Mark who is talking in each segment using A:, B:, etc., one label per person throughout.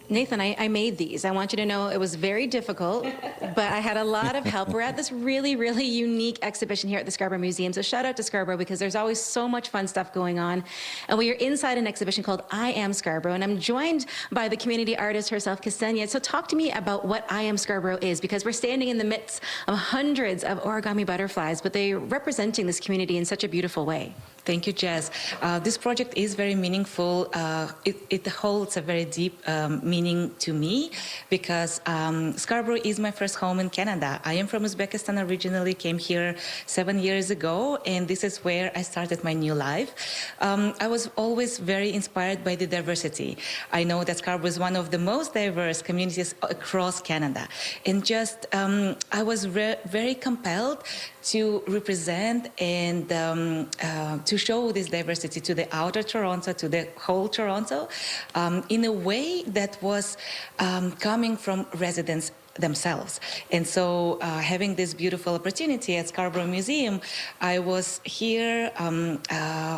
A: Nathan, I made these. I want you to know it was very difficult, but I had a lot of help. We're at this really, really unique exhibition here at the Scarborough Museum. So shout out to Scarborough because there's always so much fun stuff going on. And we are inside an exhibition called I Am Scarborough. And I'm joined by the community artist herself, Kseniya. So talk to me about what I Am Scarborough is, because we're standing in the midst of hundreds of origami butterflies, but they're representing this community in such a beautiful way.
B: Thank you, Jess. This project is very meaningful. It holds a very deep meaning to me because Scarborough is my first home in Canada. I am from Uzbekistan originally, came here 7 years ago, and this is where I started my new life. I was always very inspired by the diversity. I know that Scarborough is one of the most diverse communities across Canada. And just, I was very compelled to represent and to show this diversity to the outer Toronto, to the whole Toronto, in a way that was coming from residents themselves. And so having this beautiful opportunity at Scarborough Museum, I was here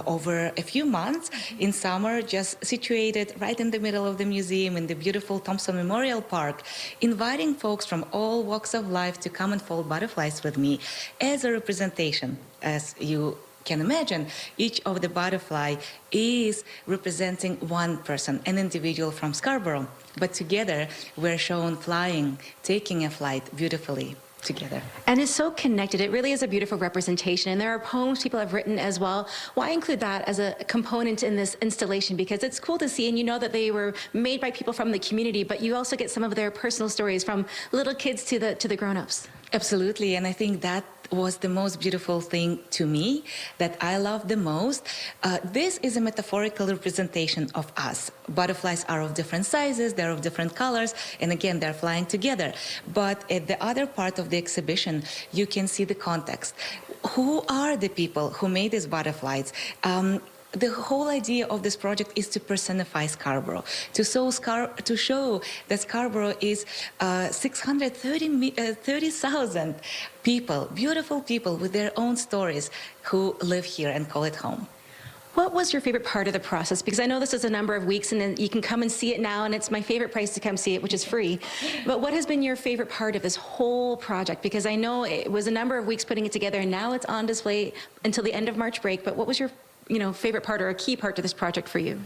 B: over a few months in summer, just situated right in the middle of the museum in the beautiful Thompson Memorial Park, inviting folks from all walks of life to come and fold butterflies with me as a representation. As you can imagine, each of the butterfly is representing one person, an individual from Scarborough. But together, we're shown flying, taking a flight beautifully together.
A: And it's so connected. It really is a beautiful representation. And there are poems people have written as well. Why include that as a component in this installation? Because it's cool to see, and you know that they were made by people from the community, but you also get some of their personal stories from little kids to the grown-ups.
B: Absolutely, and I think that was the most beautiful thing to me, that I love the most. This is a metaphorical representation of us. Butterflies are of different sizes, they're of different colors, and again, they're flying together. But at the other part of the exhibition, you can see the context. Who are the people who made these butterflies? The whole idea of this project is to personify Scarborough, to show that Scarborough is 630,000 people, beautiful people with their own stories who live here and call it home.
A: What was your favorite part of the process? Because I know this is a number of weeks and then you can come and see it now, and it's my favorite price to come see it, which is free. But what has been your favorite part of this whole project? Because I know it was a number of weeks putting it together and now it's on display until the end of March break. But what was your favorite part or a key part to this project for you?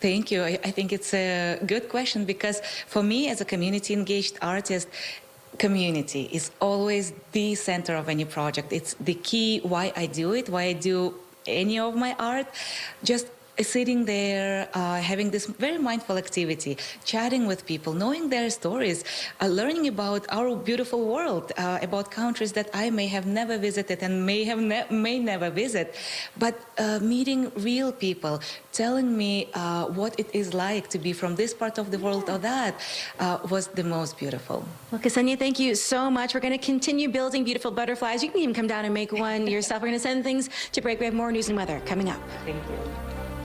B: Thank you. I think it's a good question because for me as a community engaged artist, community is always the center of any project. It's the key why I do it, why I do any of my art. Just sitting there, having this very mindful activity, chatting with people, knowing their stories, learning about our beautiful world, about countries that I may have never visited and may never visit, but meeting real people, telling me what it is like to be from this part of the world or that, was the most beautiful.
A: Well, Kseniya, thank you so much. We're going to continue building beautiful butterflies. You can even come down and make one yourself. We're going to send things to break. We have more news and weather coming up.
B: Thank you.